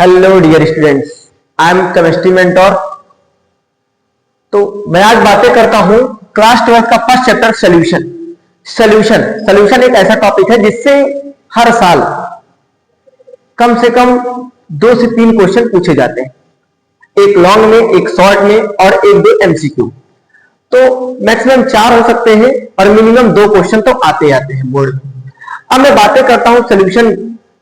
Hello dear students, I am chemistry mentor. तो मैं आज बातें करता हूं क्लास 12 का फर्स्ट चैप्टर सॉल्यूशन एक ऐसा टॉपिक है जिससे हर साल कम से कम 2 से 3 क्वेश्चन पूछे जाते हैं, एक लॉन्ग में, एक शॉर्ट में और एक दो एमसीक्यू। तो मैक्सिमम 4 हो सकते हैं और मिनिमम 2 क्वेश्चन तो आते हैं बोर्ड में। अब मैं बातें करता हूं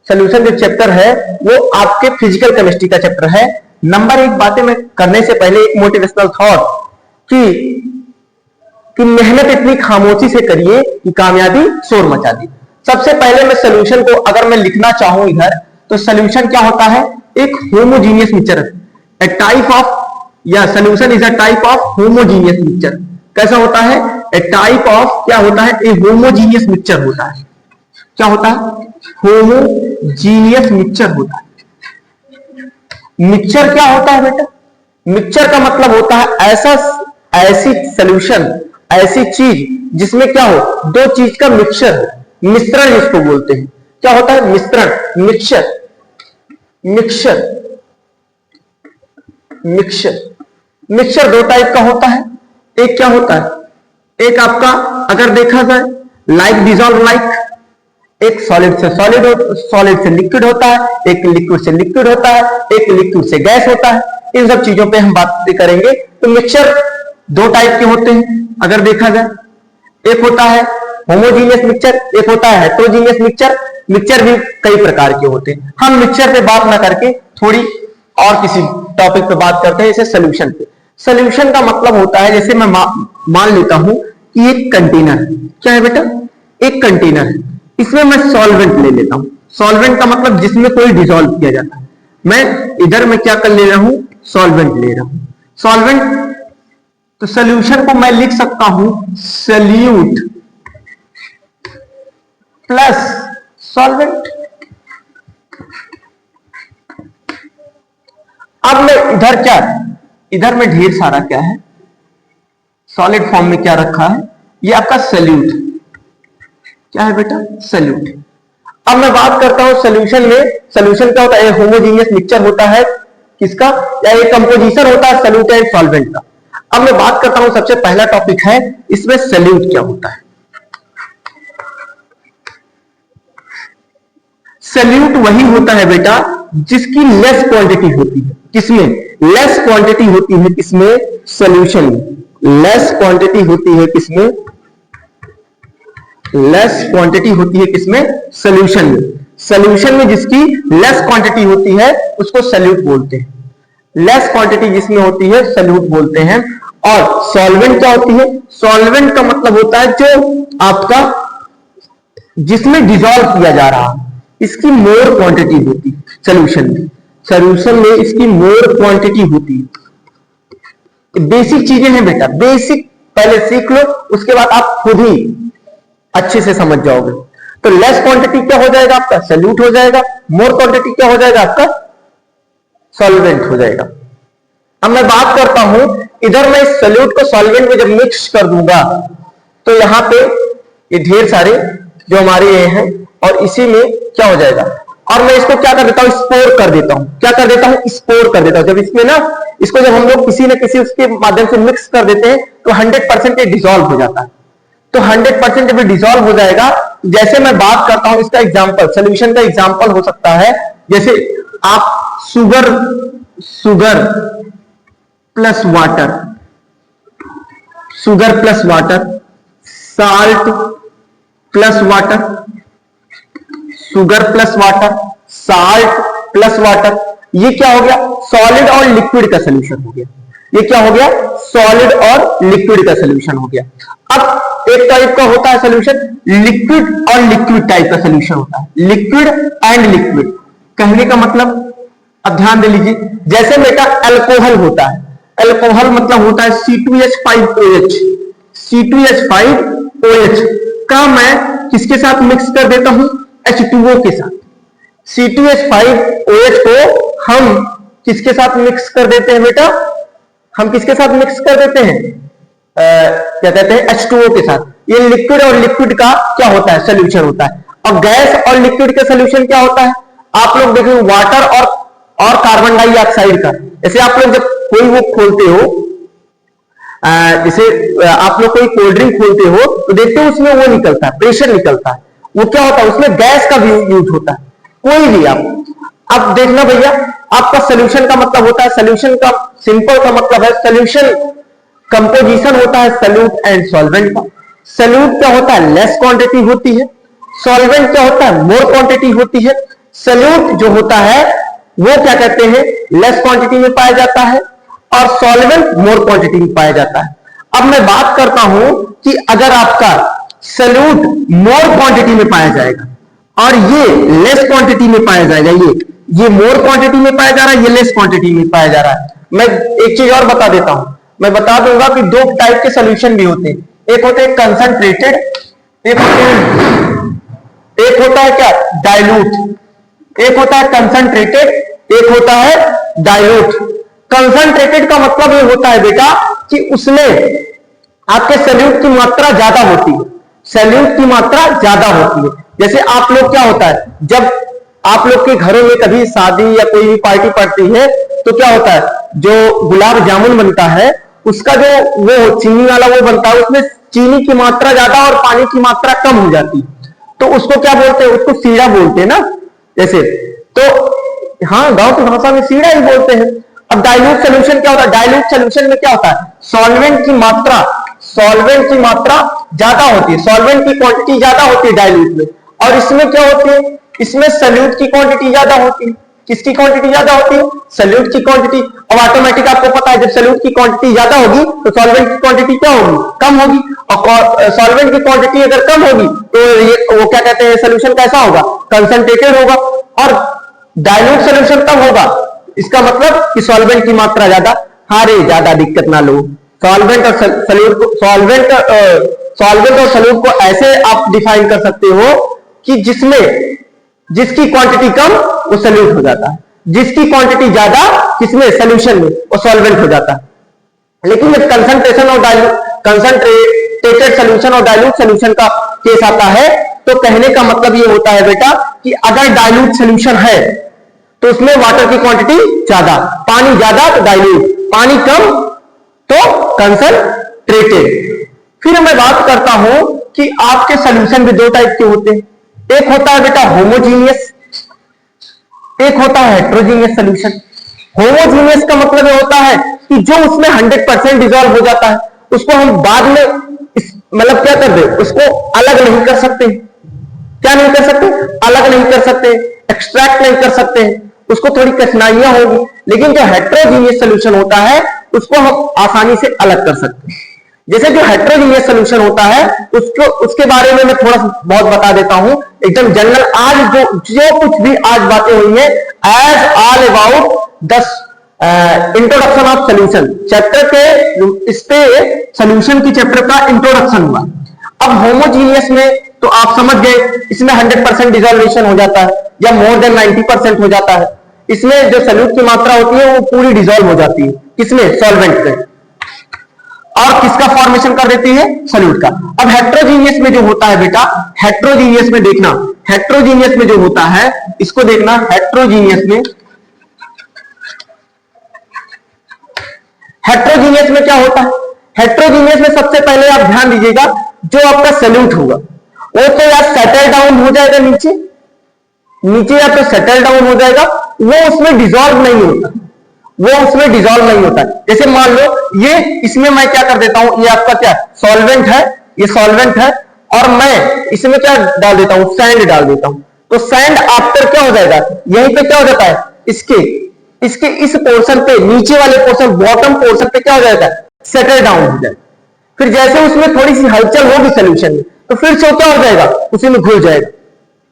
सॉल्यूशन जो चैप्टर है वो आपके फिजिकल केमिस्ट्री का चैप्टर है। नंबर 1 बातें मैं करने से पहले एक मोटिवेशनल थॉट कि मेहनत इतनी खामोशी से करिए कि कामयाबी शोर मचा दी। सबसे पहले मैं सॉल्यूशन को अगर मैं लिखना चाहूं इधर, तो सॉल्यूशन क्या होता है? एक homogeneous mixture, a type of या solution is a type of homogeneous mixture. कैसा होता है? ए टाइप ऑफ क्या होता है? ए होमोजीनियस मिक्सचर होता है। क्या होता है? होमोजीनियस मिक्सचर होता है। मिक्सचर क्या होता है बेटा? मिक्सचर का मतलब होता है ऐसी सॉल्यूशन, ऐसी चीज जिसमें क्या हो, 2 चीज का मिक्सचर हो, मिश्रण जिसको बोलते हैं। क्या होता है? मिश्रण, मिक्सचर 2 टाइप का होता है। एक क्या होता है? एक आपका अगर देखा जाए लाइक डिसॉल्व लाइक, एक सॉलिड से लिक्विड होता है, एक लिक्विड से लिक्विड होता है, एक लिक्विड से गैस होता है। इन सब चीजों पे हम बात करेंगे। तो मिक्सचर 2 टाइप के होते हैं अगर देखा जाए। एक होता है होमोजीनियस मिक्सचर, एक होता है हेटेरोजीनियस मिक्सचर। मिक्सचर भी कई प्रकार के होते हैं। हम मिक्सचर पे बात ना करके थोड़ी और किसी टॉपिक पे बात करते हैं, जैसे सोल्यूशन पे। सोल्यूशन का मतलब होता है, जैसे मैं मान लेता हूं कि एक कंटेनर, क्या है बेटा? एक कंटेनर है, इसमें मैं सॉल्वेंट ले लेता हूं। सॉल्वेंट का मतलब जिसमें कोई डिसॉल्व किया जाता है। मैं इधर में क्या कर ले रहा हूं? सॉल्वेंट ले रहा हूं। सॉल्वेंट, तो सॉल्यूशन को मैं लिख सकता हूं सॉल्यूट प्लस सॉल्वेंट। अब मैं इधर में ढेर सारा क्या है, सॉलिड फॉर्म में क्या रखा है, ये आपका सॉल्यूट। क्या है बेटा? सॉल्यूट। अब मैं बात करता हूं सॉल्यूशन में। सॉल्यूशन क्या होता है? होमोजीनियस मिक्सचर होता है किसका, या एक कंपोजिशन होता है सॉल्यूट एंड सॉल्वेंट का। अब मैं बात करता हूं, सबसे पहला टॉपिक है इसमें सॉल्यूट क्या होता है। सॉल्यूट वही होता है बेटा जिसकी लेस क्वांटिटी होती है। किसमें लेस क्वांटिटी होती है? किसमें? सॉल्यूशन में लेस क्वांटिटी होती है। किसमें लेस क्वांटिटी होती है? किसमें? सॉल्यूशन में। सॉल्यूशन में जिसकी लेस क्वांटिटी होती है उसको सॉल्यूट बोलते हैं। लेस क्वांटिटी जिसमें होती है सॉल्यूट बोलते हैं। और सॉल्वेंट क्या होती है? सॉल्वेंट का मतलब होता है जो आपका जिसमें डिसॉल्व किया जा रहा है, इसकी मोर क्वांटिटी होती है सॉल्यूशन में इसकी मोर क्वांटिटी होती है। बेसिक चीजें हैं बेटा, बेसिक पहले सीख लो, उसके बाद आप खुद ही अच्छे से समझ जाओगे। तो लेस क्वांटिटी क्या हो जाएगा आपका? सॉल्यूट हो जाएगा। मोर क्वांटिटी क्या हो जाएगा आपका? सॉल्वेंट हो जाएगा। अब मैं बात करता हूं, इधर मैं इस सॉल्यूट को सॉल्वेंट में जब मिक्स कर दूंगा तो यहां पे ये ढेर सारे जो हमारे ये हैं, और इसी में क्या हो जाएगा, और मैं इसको क्या कर देता हूं? स्पोर कर देता हूं। क्या कर देता हूं? स्पोर कर देता हूं। जब इसमें ना, इसको जब हम लोग किसी न किसी उसके माध्यम से मिक्स कर देते हैं तो 100% ये डिसॉल्व हो जाता है। तो 100% जब डिसॉल्व हो जाएगा, जैसे मैं बात करता हूं इसका एग्जांपल, सॉल्यूशन का एग्जांपल हो सकता है, जैसे आप sugar plus water, salt plus water, sugar plus water, salt plus water, ये क्या हो गया? सॉलिड और लिक्विड का सॉल्यूशन हो गया। ये क्या हो गया? सॉलिड और लिक्विड का सॉल्यूशन हो गया। अब एक टाइप का होता है सॉल्यूशन लिक्विड और लिक्विड टाइप का सॉल्यूशन होता है, लिक्विड एंड लिक्विड। कहने का मतलब अब ध्यान दे लीजिए, जैसे बेटा अल्कोहल होता है, अल्कोहल मतलब होता है C2H5OH। C2H5OH का मैं किसके साथ मिक्स कर देता हूं? H2O के साथ। C2H5OH को हम किसके साथ मिक्स कर देते हैं बेटा? हम किसके साथ मिक्स कर देते हैं? क्या कहते हैं? H2O के साथ। ये लिक्विड और लिक्विड का क्या होता है? सॉल्यूशन होता है। और गैस और लिक्विड का सॉल्यूशन क्या होता है? आप लोग देखिए, वाटर और कार्बन डाइऑक्साइड का। जैसे आप लोग जब कोई वो खोलते हो, जैसे आप लोग कोई कोल्ड ड्रिंक खोलते हो तो देखते हो उसमें वो निकलता है, प्रेशर निकलता है, वो क्या होता है, उसमें गैस का भी यूज होता है। कोई भी आप अब देखना भैया, आपका सोल्यूशन का मतलब होता है, सोल्यूशन का सिंपल का मतलब है सोल्यूशन कंपोजिशन होता है सॉल्यूट एंड सॉल्वेंट का। सॉल्यूट क्या होता है, लेस क्वांटिटी होती है, सॉल्वेंट क्या होता है, मोर क्वांटिटी होती है। सॉल्यूट जो होता है वो क्या कहते हैं, लेस क्वांटिटी में पाया जाता है और सॉल्वेंट मोर क्वांटिटी में पाया जाता है। अब मैं बात करता हूं कि अगर आपका सॉल्यूट मोर क्वांटिटी में पाया जाएगा और ये लेस क्वांटिटी में पाया जाएगा, ये मोर क्वांटिटी में पाया जा रहा है, ये लेस क्वांटिटी में पाया जा रहा है। मैं एक चीज और बता देता हूं, मैं बता दूंगा कि दो टाइप के सॉल्यूशन भी होते हैं, एक होते हैं कंसंट्रेटेड, एक होता है क्या, डाइल्यूट। एक होता है कंसंट्रेटेड, एक होता है डाइल्यूट। कंसंट्रेटेड का मतलब ये होता है बेटा कि उसमें आपके सॉल्यूट की मात्रा ज्यादा होती है, सॉल्यूट की मात्रा ज्यादा होती है। जैसे आप लोग क्या होता है, जब आप लोग के घरों में कभी शादी या कोई भी पार्टी पड़ती है तो क्या होता है, जो गुलाब जामुन बनता है उसका जो वो चीनी वाला वो बनता है, उसमें चीनी की मात्रा ज्यादा और पानी की मात्रा कम हो जाती है, तो उसको क्या बोलते हैं, उसको सीड़ा बोलते हैं ना। जैसे तो हाँ, गांव की भाषा में सीड़ा ही बोलते हैं। अब डाइल्यूट सॉल्यूशन क्या होता है, डाइल्यूट सॉल्यूशन में क्या होता है, सॉल्वेंट की मात्रा ज्यादा होती है, सॉल्वेंट की क्वांटिटी ज्यादा होती है डाइल्यूट में, और इसमें क्या होती है, इसमें सॉल्यूट की क्वांटिटी ज्यादा होती है। किसकी क्वांटिटी ज्यादा होती है, सॉल्यूट की क्वांटिटी। अब ऑटोमेटिक आपको पता है जब सॉल्यूट की क्वांटिटी ज्यादा होगी तो सॉल्वेंट की क्वांटिटी क्या होगी, कम होगी, और सॉल्वेंट की क्वांटिटी अगर कम होगी तो ये वो क्या कहते हैं, सॉल्यूशन कैसा होगा, कंसंट्रेटेड होगा, और डाइल्यूट सॉल्यूशन कम होगा, इसका मतलब कि सॉल्वेंट की मात्रा ज्यादा। हाँ रे, ज्यादा दिक्कत ना लो, सॉल्वेंट और सॉल्यूट को सॉल्वेंट और सॉल्यूट को ऐसे आप डिफाइन कर सकते हो कि जिसकी क्वांटिटी कम वो सॉल्यूट हो जाता है, जिसकी क्वांटिटी ज्यादा किसमें, सॉल्यूशन में, वो सॉल्वेंट हो जाता है। लेकिन जब कंसंट्रेटेड सॉल्यूशन और डाइल्यूट सॉल्यूशन का केस आता है तो कहने का मतलब ये होता है बेटा कि अगर डाइल्यूट सॉल्यूशन है तो उसमें वाटर की क्वांटिटी ज्यादा, पानी ज्यादा तो डाइल्यूट, पानी कम तो कंसंट्रेटेड। फिर मैं बात करता हूं कि आपके सॉल्यूशन भी दो टाइप के होते हैं, एक होता है बेटा होमोजीनियस, एक होता है हेट्रोजीनियस सॉल्यूशन। होमोजीनियस का मतलब ये होता है कि जो उसमें 100% डिसॉल्व हो जाता है उसको हम बाद में मतलब क्या कर दे, उसको अलग नहीं कर सकते। क्या नहीं कर सकते, अलग नहीं कर सकते, एक्सट्रैक्ट नहीं कर सकते, उसको थोड़ी कठिनाइयां होगी। लेकिन जो हेट्रोजीनियस सॉल्यूशन होता है उसको हम आसानी से अलग कर सकते हैं। जैसे जो हेट्रोजीनियस सॉल्यूशन होता है उसके बारे में मैं थोड़ा बहुत बता देता हूं, एकदम जनरल। आज जो कुछ भी आज बातें हुई है, as all about the introduction of solution chapter के, इस पे सॉल्यूशन की चैप्टर का इंट्रोडक्शन हुआ। अब होमोजीनियस में तो आप समझ गए, इसमें 100% डिसॉल्वेशन हो जाता है या मोर देन 90% हो जाता है। इसमें जो सॉल्यूट की मात्रा होती है वो पूरी डिसॉल्व हो जाती है, किसमें, सॉल्वेंट में, और किसका फॉर्मेशन कर देती है, सॉल्यूट का। अब हेट्रोजीनियस में जो होता है बेटा, हेट्रोजीनियस में देखना, हेट्रोजीनियस में जो होता है इसको देखना, हेट्रोजीनियस में क्या होता है, हेट्रोजीनियस में सबसे पहले आप ध्यान दीजिएगा, जो आपका सॉल्यूट होगा वो तो या सेटल डाउन हो जाएगा नीचे या तो सेटल डाउन हो जाएगा, वो उसमें डिसॉल्व नहीं होता, जैसे मान लो ये, इसमें मैं क्या कर देता हूं, ये आपका क्या सॉल्वेंट है, ये सॉल्वेंट है, और मैं इसमें क्या डाल देता हूं, सैंड डाल देता हूं, तो सैंड आफ्टर क्या हो जाएगा, यहीं पे क्या हो जाता है, इसके इस पोर्शन पे, नीचे वाले पोर्शन, बॉटम पोर्शन पे क्या हो जाएगा, सेटल डाउन हो जाएगा। फिर जैसे उसमें थोड़ी सी हलचल होगी सोल्यूशन में तो फिर से क्या हो जाएगा, उसी में घुल जाएगा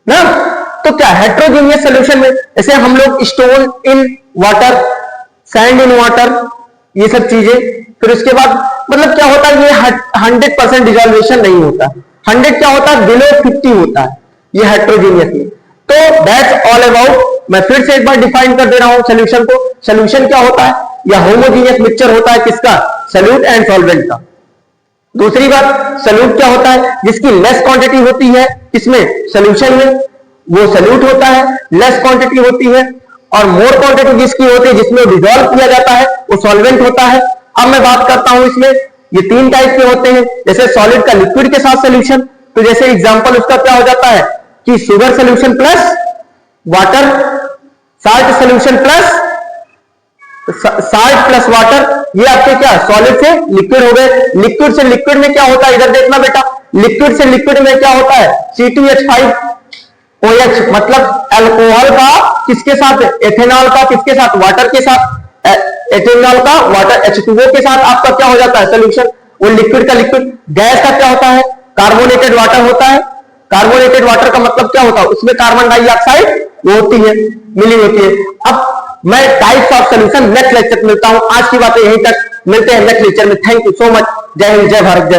ना। तो क्या हेट्रोजीनियस सॉल्यूशन में, जैसे हम लोग stone in water, sand in water, ये सब चीजें, फिर उसके बाद मतलब क्या होता है, ये 100% डिसॉल्वेशन नहीं होता, 100 क्या होता है, बिलो 50 होता है ये हेट्रोजीनियस में। तो दैट्स ऑल अबाउट, मैं फिर से एक बार डिफाइन कर दे रहा हूं सॉल्यूशन को। सॉल्यूशन क्या होता है, या होमोजीनियस मिक्सचर होता है किसका, सॉल्यूट एंड सॉल्वेंट का। दूसरी बात, सॉल्यूट क्या होता है, जिसकी लेस क्वांटिटी होती है, किसमें, सॉल्यूशन में, वो सॉल्यूट होता है, लेस क्वांटिटी होती है, और मोर क्वांटिटी जिसकी होती है, जिसमें डिसॉल्व किया जाता है, वो सॉल्वेंट होता है। अब मैं बात करता हूं इसमें, ये तीन टाइप के होते हैं, जैसे सॉलिड का लिक्विड के साथ सोल्यूशन, तो जैसे एग्जांपल उसका क्या हो जाता है कि sugar solution plus water, salt solution plus salt plus water, ये आपके क्या सॉलिड से लिक्विड हो गए। लिक्विड से लिक्विड में क्या होता है, इधर देखना बेटा, लिक्विड से लिक्विड में क्या होता है C2H5OH, मतलब अल्कोहल का किसके साथ, एथेनॉल का किसके साथ, वाटर के साथ, एथेनॉल का वाटर H2O के साथ आपका क्या हो जाता है सोल्यूशन, वो लिक्विड का लिक्विड। गैस का क्या होता है, कार्बोनेटेड वाटर होता है। कार्बोनेटेड वाटर का मतलब क्या होता है, उसमें कार्बन डाइऑक्साइड वो होती है, मिली होती है। अब मैं types of solution next lecture में मिलता हूं, आज की बातें यहीं तक, मिलते हैं नेक्स्ट लेक्चर में। थैंक यू सो मच, जय हिंद, जय भारत, जय।